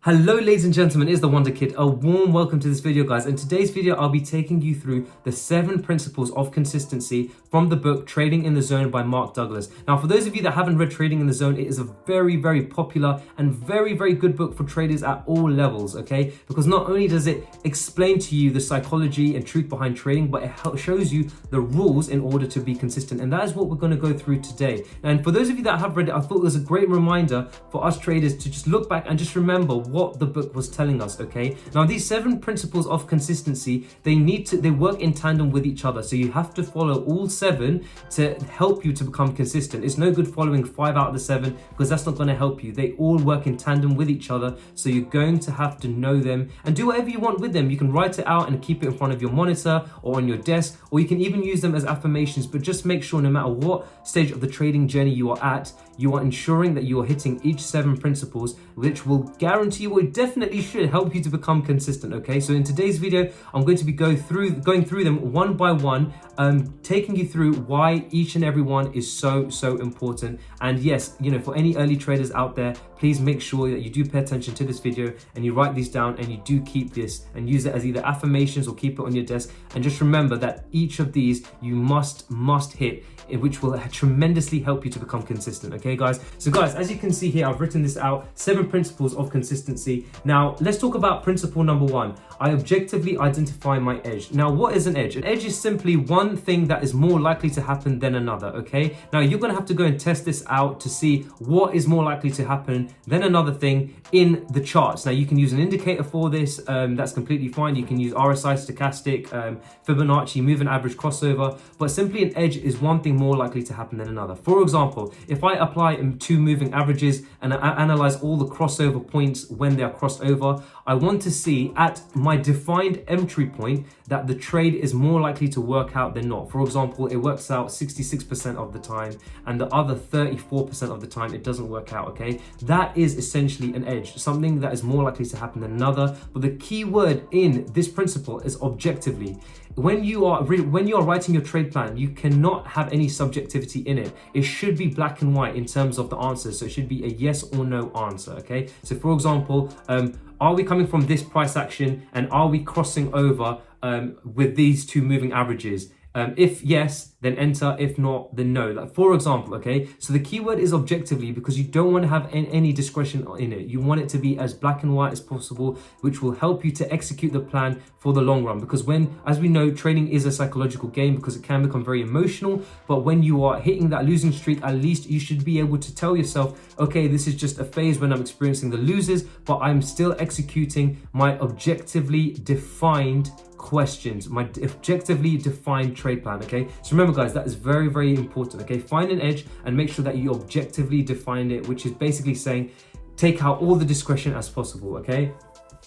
Hello ladies and gentlemen, it's the Wonder Kid. A warm welcome to this video, guys. In today's video, I'll be taking you through the 7 principles of consistency from the book Trading in the Zone by Mark Douglas. Now, for those of you that haven't read Trading in the Zone, it is a very, very popular and very, very good book for traders at all levels, okay? Because not only does it explain to you the psychology and truth behind trading, but it shows you the rules in order to be consistent. And that is what we're going to go through today. And for those of you that have read it, I thought it was a great reminder for us traders to just look back and just remember what the book was telling us, okay? Now, these 7 principles of consistency, they work in tandem with each other. So you have to follow all 7 to help you to become consistent. It's no good following 5 out of the 7 because that's not going to help you. They all work in tandem with each other. So you're going to have to know them and do whatever you want with them. You can write it out and keep it in front of your monitor or on your desk, or you can even use them as affirmations, but just make sure no matter what stage of the trading journey you are at, you are ensuring that you are hitting each 7 principles, which will guarantee you, definitely should help you to become consistent, okay? So in today's video, I'm going to be going through them one by one, taking you through why each and every one is so important. And yes, you know, for any early traders out there, please make sure that you do pay attention to this video and you write these down and you do keep this and use it as either affirmations or keep it on your desk. And just remember that each of these you must hit, which will tremendously help you to become consistent, okay guys? So guys, as you can see here, I've written this out, 7 principles of consistency. Now, let's talk about principle number 1. I objectively identify my edge. Now, what is an edge? An edge is simply one thing that is more likely to happen than another, okay? Now, you're gonna have to go and test this out to see what is more likely to happen than another thing in the charts. Now, you can use an indicator for this, that's completely fine. You can use RSI, stochastic, Fibonacci, moving average, crossover, but simply an edge is one thing more likely to happen than another. For example, if I apply 2 moving averages and I analyze all the crossover points when they are crossed over, I want to see at my defined entry point that the trade is more likely to work out than not. For example, it works out 66% of the time and the other 34% of the time it doesn't work out, okay? That is essentially an edge, something that is more likely to happen than another. But the key word in this principle is objectively. When you are writing your trade plan, you cannot have any subjectivity in it. It should be black and white in terms of the answers. So it should be a yes or no answer, okay? So for example, are we coming from this price action and are we crossing over with these 2 moving averages? If yes, then enter. If not, then no. Like, for example, okay? So the keyword is objectively because you don't want to have any discretion in it. You want it to be as black and white as possible, which will help you to execute the plan for the long run. Because as we know, trading is a psychological game because it can become very emotional. But when you are hitting that losing streak, at least you should be able to tell yourself, okay, this is just a phase when I'm experiencing the losers, but I'm still executing my objectively defined questions, my objectively defined trade plan, okay? So remember guys, that is very, very important, okay? Find an edge and make sure that you objectively define it, which is basically saying take out all the discretion as possible, okay?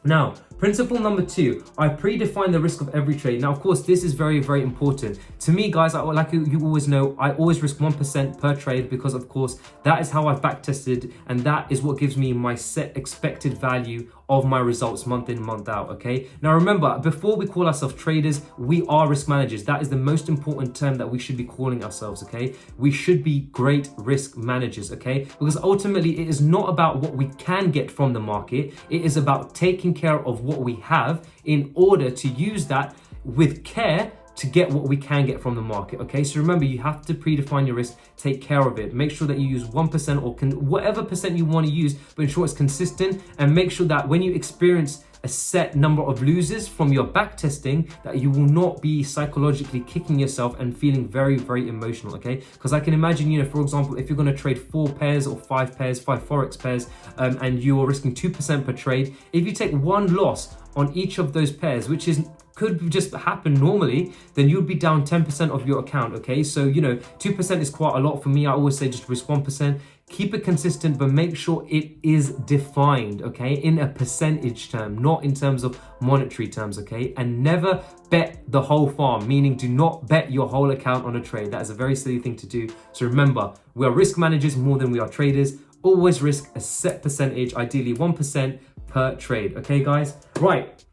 Now, principle number 2, I predefine the risk of every trade. Now, of course, this is very, very important. To me, guys, like you always know, I always risk 1% per trade because, of course, that is how I've back tested and that is what gives me my set expected value of my results month in, month out, okay? Now, remember, before we call ourselves traders, we are risk managers. That is the most important term that we should be calling ourselves, okay? We should be great risk managers, okay? Because ultimately, it is not about what we can get from the market. It is about taking care of what we have in order to use that with care to get what we can get from the market, okay? So remember, you have to predefine your risk, take care of it. Make sure that you use 1% or whatever percent you want to use, but ensure it's consistent and make sure that when you experience a set number of losers from your back testing, that you will not be psychologically kicking yourself and feeling very, very emotional, okay? Because I can imagine, you know, for example, if you're going to trade 4 pairs or 5 pairs, 5 Forex pairs, and you're risking 2% per trade, if you take 1 loss on each of those pairs, which could just happen normally, then you'd be down 10% of your account, okay? So, you know, 2% is quite a lot for me. I always say just risk 1%. Keep it consistent, but make sure it is defined, okay? In a percentage term, not in terms of monetary terms, okay? And never bet the whole farm, meaning do not bet your whole account on a trade. That is a very silly thing to do. So remember, we are risk managers more than we are traders. Always risk a set percentage, ideally 1% per trade, okay guys? Right.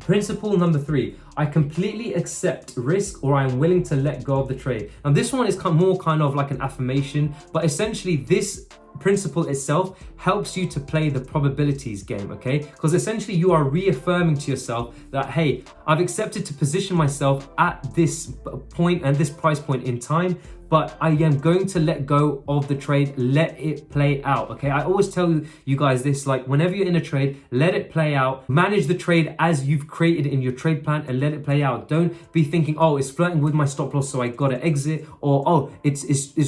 Principle number 3, I completely accept risk or I'm willing to let go of the trade. Now this one is more kind of like an affirmation, but essentially this principle itself helps you to play the probabilities game, okay? Because essentially you are reaffirming to yourself that, hey, I've accepted to position myself at this point and this price point in time, but I am going to let go of the trade, let it play out, okay? I always tell you guys this, like whenever you're in a trade, let it play out, manage the trade as you've created in your trade plan and let it play out. Don't be thinking, oh, it's flirting with my stop loss, so I gotta exit, or oh, it's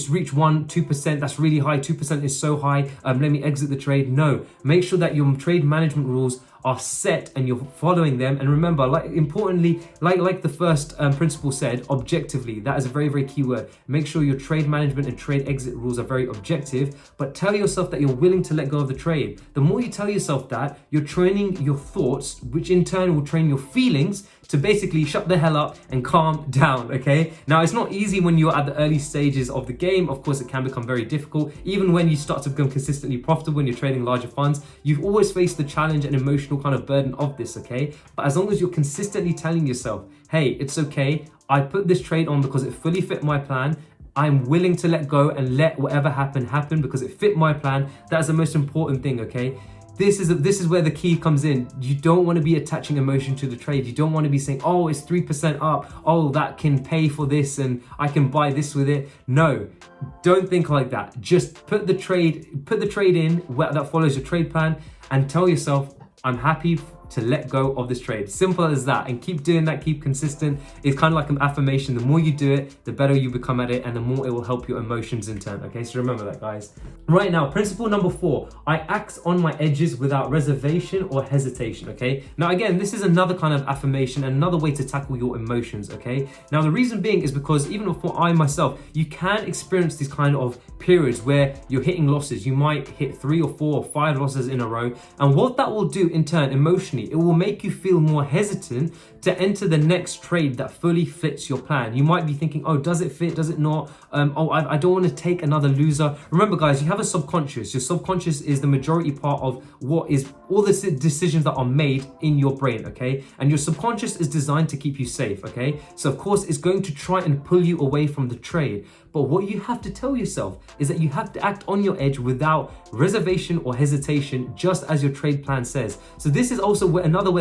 reached 2%, that's really high, 2% is so high, let me exit the trade. No, make sure that your trade management rules are set and you're following them. And remember, like importantly, like the first principle said, objectively, that is a very, very key word. Make sure your trade management and trade exit rules are very objective, but tell yourself that you're willing to let go of the trade. The more you tell yourself that, you're training your thoughts, which in turn will train your feelings to basically shut the hell up and calm down, okay? Now, it's not easy when you're at the early stages of the game. Of course, it can become very difficult. Even when you start to become consistently profitable when you're trading larger funds, you've always faced the challenge and emotional kind of burden of this, okay? But as long as you're consistently telling yourself, hey, it's okay, I put this trade on because it fully fit my plan, I'm willing to let go and let whatever happen because it fit my plan. That's the most important thing, okay? This is where the key comes in. You don't want to be attaching emotion to the trade. You don't want to be saying, oh, it's 3% up. Oh, that can pay for this and I can buy this with it. No, don't think like that. Just put the trade in that follows your trade plan and tell yourself, I'm happy to let go of this trade. Simple as that. And keep doing that, keep consistent. It's kind of like an affirmation. The more you do it, the better you become at it and the more it will help your emotions in turn. Okay, so remember that, guys. Right now, principle number 4, I act on my edges without reservation or hesitation, okay? Now, again, this is another kind of affirmation, another way to tackle your emotions, okay? Now, the reason being is because even for I myself, you can experience these kind of periods where you're hitting losses. You might hit 3 or 4 or 5 losses in a row. And what that will do in turn, emotionally, it will make you feel more hesitant to enter the next trade that fully fits your plan. You might be thinking, oh, does it fit? Does it not? I don't want to take another loser. Remember, guys, you have a subconscious. Your subconscious is the majority part of what is all the decisions that are made in your brain, okay? And your subconscious is designed to keep you safe, okay? So of course, it's going to try and pull you away from the trade. But what you have to tell yourself is that you have to act on your edge without reservation or hesitation, just as your trade plan says. So this is also another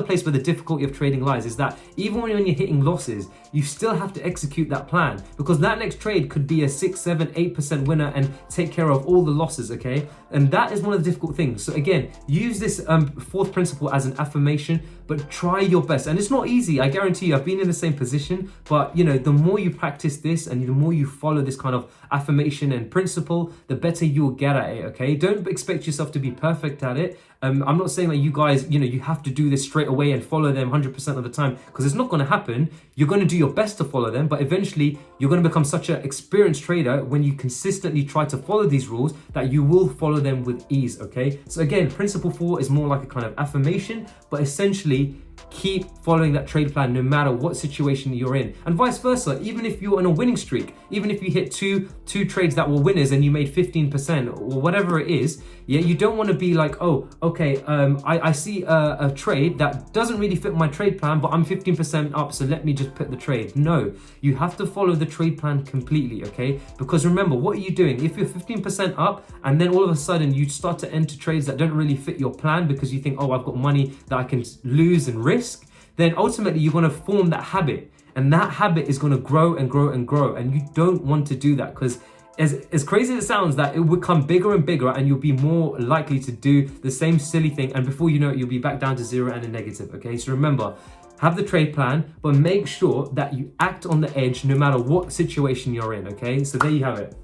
place where the difficulty of trading lies, is that even when you're hitting losses, you still have to execute that plan, because that next trade could be a 6, 7, 8% winner and take care of all the losses, okay? And that is one of the difficult things. So again, use this fourth principle as an affirmation, but try your best. And it's not easy. I guarantee you, I've been in the same position, but you know, the more you practice this and the more you follow this kind of affirmation and principle, the better you will get at it, okay? Don't expect yourself to be perfect at it. I'm not saying that you guys, you have to do this straight away and follow them 100% of the time, because it's not going to happen. You're going to do your best to follow them, but eventually you're going to become such an experienced trader when you consistently try to follow these rules that you will follow them with ease, okay? So again, principle 4 is more like a kind of affirmation, but essentially keep following that trade plan no matter what situation you're in, and vice versa. Even if you're on a winning streak, even if you hit two trades that were winners and you made 15% or whatever it is, yeah, you don't want to be like, oh, okay, I see a trade that doesn't really fit my trade plan, but I'm 15% up, so let me just put the trade. No, you have to follow the trade plan completely, okay? Because remember, what are you doing? If you're 15% up and then all of a sudden you start to enter trades that don't really fit your plan because you think, oh, I've got money that I can lose and risk, then ultimately you're going to form that habit, and that habit is going to grow and grow and grow, and you don't want to do that, because as crazy as it sounds, that it will become bigger and bigger and you'll be more likely to do the same silly thing, and before you know it, you'll be back down to 0 and a negative, okay? So remember, have the trade plan, but make sure that you act on the edge no matter what situation you're in, okay? So there you have it.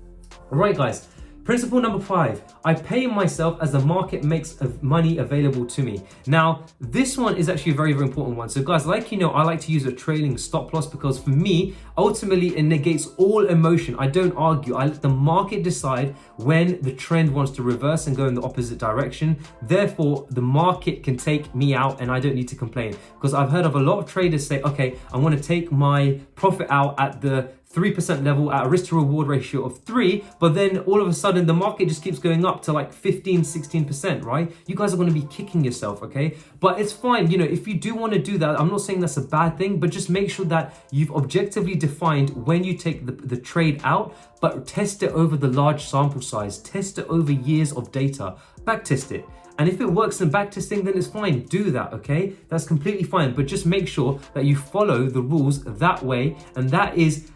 All right, guys. Principle number 5, I pay myself as the market makes money available to me. Now, this one is actually a very, very important one. So guys, like, I like to use a trailing stop loss, because for me, ultimately it negates all emotion. I don't argue. I let the market decide when the trend wants to reverse and go in the opposite direction. Therefore, the market can take me out and I don't need to complain, because I've heard of a lot of traders say, okay, I want to take my profit out at the 3% level at a risk to reward ratio of 3, but then all of a sudden the market just keeps going up to like 15-16%, right? You guys are going to be kicking yourself, okay? But it's fine, you know, if you do want to do that, I'm not saying that's a bad thing, but just make sure that you've objectively defined when you take the trade out, but test it over the large sample size, test it over years of data, back test it. And if it works in backtesting, then it's fine, do that, okay? That's completely fine, but just make sure that you follow the rules that way, and that is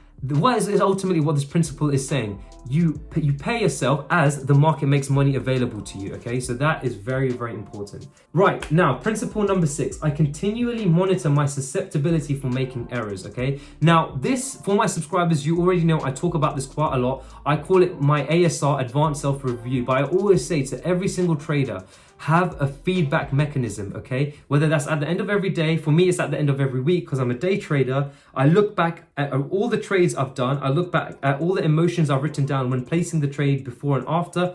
ultimately what this principle is saying. You pay yourself as the market makes money available to you, okay? So that is very, very important. Right, now, principle number 6, I continually monitor my susceptibility for making errors, okay? Now, this, for my subscribers, you already know I talk about this quite a lot. I call it my ASR, Advanced Self-Review, but I always say to every single trader, have a feedback mechanism, okay? Whether that's at the end of every day, for me it's at the end of every week because I'm a day trader. I look back at all the trades I've done, I look back at all the emotions I've written down when placing the trade before and after,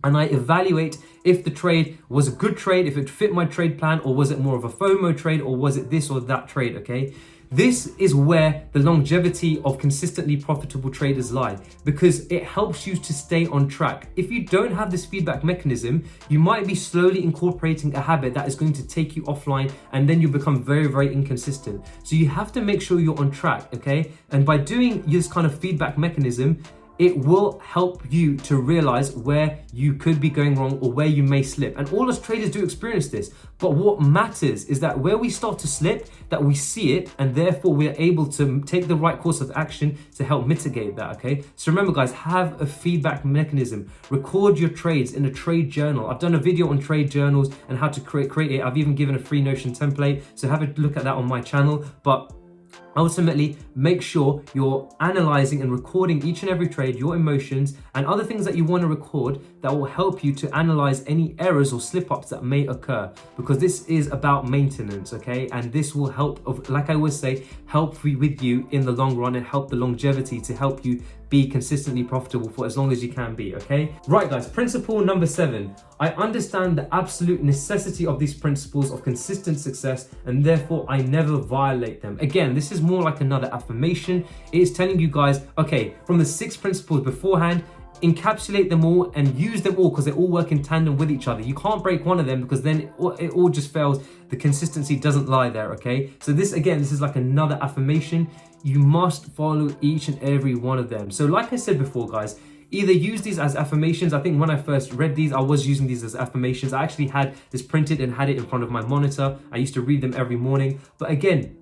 and I evaluate if the trade was a good trade, if it fit my trade plan, or was it more of a FOMO trade, or was it this or that trade, okay? This is where the longevity of consistently profitable traders lie, because it helps you to stay on track. If you don't have this feedback mechanism, you might be slowly incorporating a habit that is going to take you offline, and then you become very, very inconsistent. So you have to make sure you're on track, okay? And by doing this kind of feedback mechanism, it will help you to realize where you could be going wrong or where you may slip. And all us traders do experience this. But what matters is that where we start to slip, that we see it, and therefore we are able to take the right course of action to help mitigate that, okay? So remember guys, have a feedback mechanism. Record your trades in a trade journal. I've done a video on trade journals and how to create it. I've even given a free Notion template. So have a look at that on my channel. But ultimately, make sure you're analyzing and recording each and every trade, your emotions, and other things that you want to record that will help you to analyze any errors or slip-ups that may occur, because this is about maintenance, okay? And this will help, like I always say, help with you in the long run and help the longevity to help you be consistently profitable for as long as you can be, okay? Right guys, principle number 7. I understand the absolute necessity of these principles of consistent success, and therefore I never violate them. Again, this is more like another affirmation. It is telling you guys, okay, from the 6 principles beforehand, encapsulate them all and use them all because they all work in tandem with each other. You can't break one of them because then it all just fails. The consistency doesn't lie there, okay? So this, again, this is like another affirmation. You must follow each and every one of them. So like I said before, guys, either use these as affirmations. I think when I first read these, I was using these as affirmations. I actually had this printed and had it in front of my monitor. I used to read them every morning. But again,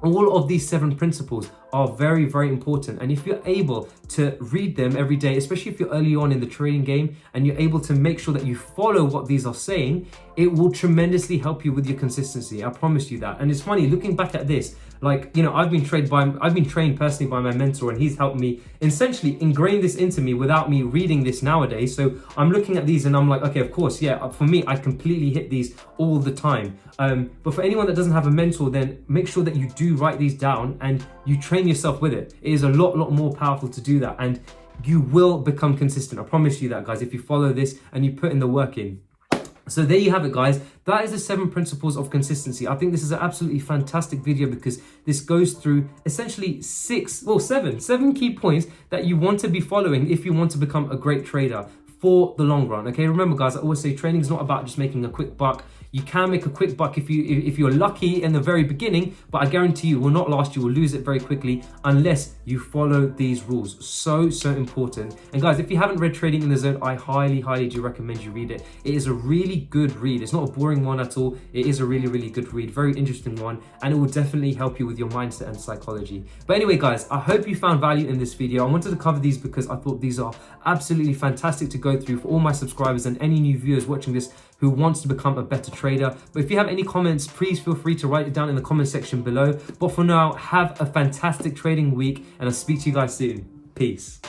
all of these 7 principles are very, very important. And if you're able to read them every day, especially if you're early on in the trading game and you're able to make sure that you follow what these are saying, it will tremendously help you with your consistency. I promise you that. And it's funny, looking back at this, like, you know, I've been trained personally by my mentor, and he's helped me essentially ingrain this into me without me reading this nowadays. So I'm looking at these and I'm like, okay, of course, yeah, for me, I completely hit these all the time. But for anyone that doesn't have a mentor, then make sure that you do write these down and you train yourself with it. It is a lot more powerful to do that, and you will become consistent. I promise you that, guys, if you follow this and you put in the work in. So there you have it, guys. That is the 7 principles of consistency. I think this is an absolutely fantastic video because this goes through essentially 7 key points that you want to be following if you want to become a great trader for the long run, okay? Remember, guys, I always say trading is not about just making a quick buck. You can make a quick buck if you're lucky in the very beginning, but I guarantee you it will not last. You will lose it very quickly unless you follow these rules. So important. And guys, if you haven't read Trading in the Zone, I highly do recommend you read it. It is a really good read. It's not a boring one at all. It is a really good read, very interesting one, and it will definitely help you with your mindset and psychology. But anyway, guys, I hope you found value in this video. I wanted to cover these because I thought these are absolutely fantastic to go through for all my subscribers and any new viewers watching this who wants to become a better trader. But if you have any comments, please feel free to write it down in the comment section below. But for now, have a fantastic trading week, and I'll speak to you guys soon. Peace.